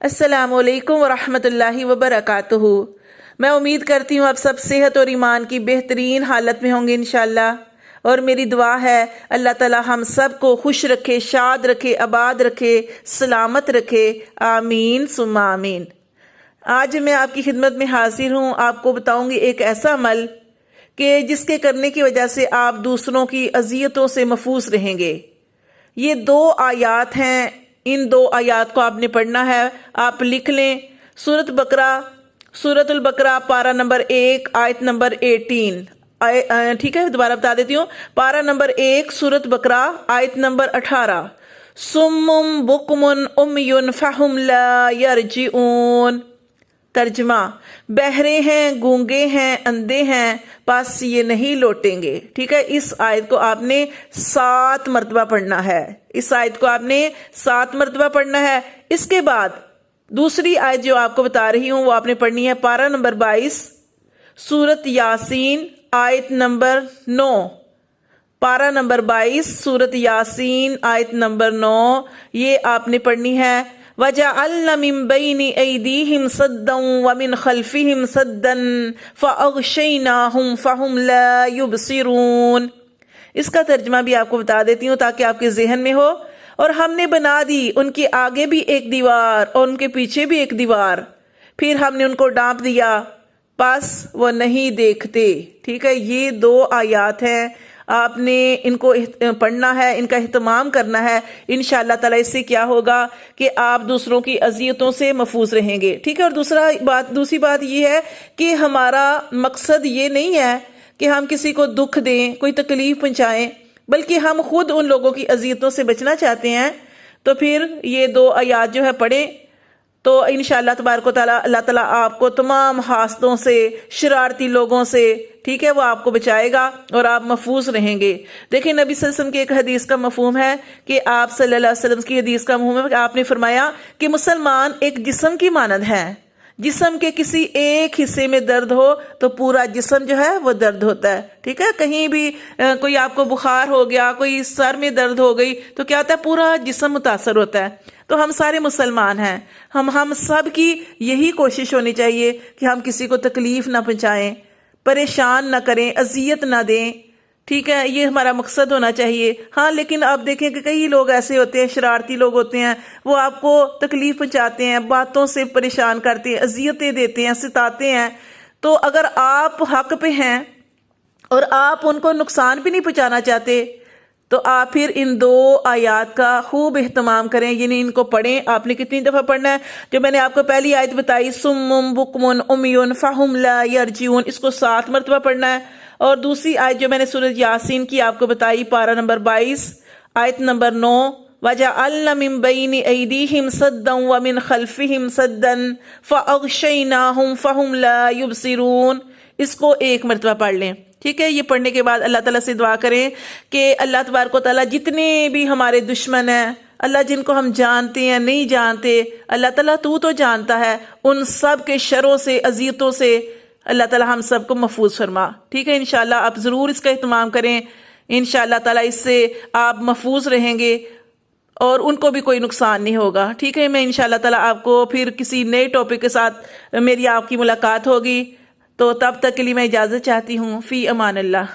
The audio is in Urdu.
السلام علیکم ورحمۃ اللہ وبرکاتہ۔ میں امید کرتی ہوں آپ سب صحت اور ایمان کی بہترین حالت میں ہوں گے انشاءاللہ، اور میری دعا ہے اللہ تعالی ہم سب کو خوش رکھے، شاد رکھے، آباد رکھے، سلامت رکھے، آمین ثم آمین۔ آج میں آپ کی خدمت میں حاضر ہوں، آپ کو بتاؤں گی ایک ایسا عمل کہ جس کے کرنے کی وجہ سے آپ دوسروں کی اذیتوں سے محفوظ رہیں گے۔ یہ 2 آیات ہیں، ان 2 آیات کو آپ نے پڑھنا ہے۔ آپ لکھ لیں سورۃ البقرہ پارہ نمبر 1 آیت نمبر 18۔ ٹھیک ہے، دوبارہ بتا دیتی ہوں، پارہ نمبر 1 سورۃ بقرہ آیت نمبر 18۔ صم بکم عمی فہم لا یرجعون۔ ترجمہ: بہرے ہیں، گونگے ہیں، اندھے ہیں، پس یہ نہیں لوٹیں گے۔ ٹھیک ہے، اس آیت کو آپ نے 7 مرتبہ پڑھنا ہے۔ اس آیت کو آپ نے 7 مرتبہ پڑھنا ہے۔ اس کے بعد دوسری آیت جو آپ کو بتا رہی ہوں وہ آپ نے پڑھنی ہے پارہ نمبر 22 سورۃ یاسین آیت نمبر 9۔ پارہ نمبر 22 سورۃ یاسین آیت نمبر 9، یہ آپ نے پڑھنی ہے۔ وَجَعَلْنَا مِن بَيْنِ أَيْدِيهِمْ سَدًّا وَمِنْ خَلْفِهِمْ سَدًّا فَأَغْشَيْنَاهُمْ فَهُمْ لَا يُبْصِرُونَ۔ اس کا ترجمہ بھی آپ کو بتا دیتی ہوں تاکہ آپ کے ذہن میں ہو۔ اور ہم نے بنا دی ان کے آگے بھی ایک دیوار اور ان کے پیچھے بھی ایک دیوار، پھر ہم نے ان کو ڈانپ دیا، پس وہ نہیں دیکھتے۔ ٹھیک ہے، یہ 2 آیات ہیں، آپ نے ان کو پڑھنا ہے، ان کا اہتمام کرنا ہے۔ انشاءاللہ تعالیٰ اس سے کیا ہوگا کہ آپ دوسروں کی اذیتوں سے محفوظ رہیں گے۔ ٹھیک ہے، اور دوسری بات یہ ہے کہ ہمارا مقصد یہ نہیں ہے کہ ہم کسی کو دکھ دیں، کوئی تکلیف پہنچائیں، بلکہ ہم خود ان لوگوں کی اذیتوں سے بچنا چاہتے ہیں۔ تو پھر یہ 2 آیات جو ہے پڑھیں تو انشاءاللہ تبارک و تعالیٰ اللہ تعالیٰ آپ کو تمام حاسدوں سے، شرارتی لوگوں سے، ٹھیک ہے، وہ آپ کو بچائے گا اور آپ محفوظ رہیں گے۔ دیکھیں، نبی صلی اللہ علیہ وسلم کی ایک حدیث کا مفہوم ہے کہ آپ صلی اللہ علیہ وسلم کی حدیث کا مفہوم ہے کہ آپ نے فرمایا کہ مسلمان ایک جسم کی مانند ہے۔ جسم کے کسی ایک حصے میں درد ہو تو پورا جسم جو ہے وہ درد ہوتا ہے۔ ٹھیک ہے، کہیں بھی کوئی آپ کو بخار ہو گیا، کوئی سر میں درد ہو گئی تو کیا ہوتا ہے، پورا جسم متاثر ہوتا ہے۔ تو ہم سارے مسلمان ہیں، ہم سب کی یہی کوشش ہونی چاہیے کہ ہم کسی کو تکلیف نہ پہنچائیں، پریشان نہ کریں، اذیت نہ دیں۔ ٹھیک ہے، یہ ہمارا مقصد ہونا چاہیے۔ ہاں، لیکن آپ دیکھیں کہ کئی لوگ ایسے ہوتے ہیں، شرارتی لوگ ہوتے ہیں، وہ آپ کو تکلیف پہنچاتے ہیں، باتوں سے پریشان کرتے ہیں، اذیتیں دیتے ہیں، ستاتے ہیں۔ تو اگر آپ حق پہ ہیں اور آپ ان کو نقصان بھی نہیں پہنچانا چاہتے تو آپ پھر ان 2 آیات کا خوب اہتمام کریں، یعنی ان کو پڑھیں۔ آپ نے کتنی دفعہ پڑھنا ہے؟ جو میں نے آپ کو پہلی آیت بتائی، صم بکم عمی فہم لا یرجعون، اس کو 7 مرتبہ پڑھنا ہے۔ اور دوسری آیت جو میں نے سورۃ یاسین کی آپ کو بتائی، پارہ نمبر 22 آیت نمبر 9، وَجَعَلْنَا مِن بَيْنِ أَيْدِيهِمْ سَدًّا وَمِنْ خَلْفِهِمْ سَدًّا فَأَغْشَيْنَاهُمْ فَهُمْ لَا يُبْصِرُونَ، اس کو 1 مرتبہ پڑھ لیں۔ ٹھیک ہے، یہ پڑھنے کے بعد اللہ تعالیٰ سے دعا کریں کہ اللہ تبارک و تعالیٰ جتنے بھی ہمارے دشمن ہیں، اللہ جن کو ہم جانتے ہیں نہیں جانتے، اللہ تعالیٰ تو جانتا ہے، ان سب کے شروں سے، اذیتوں سے اللہ تعالیٰ ہم سب کو محفوظ فرما۔ ٹھیک ہے، انشاءاللہ آپ ضرور اس کا اہتمام کریں، انشاءاللہ تعالیٰ اس سے آپ محفوظ رہیں گے اور ان کو بھی کوئی نقصان نہیں ہوگا۔ ٹھیک ہے، میں انشاءاللہ تعالیٰ آپ کو پھر کسی نئے ٹاپک کے ساتھ میری آپ کی ملاقات ہوگی، تو تب تک کے لیے میں اجازت چاہتی ہوں۔ فی امان اللہ۔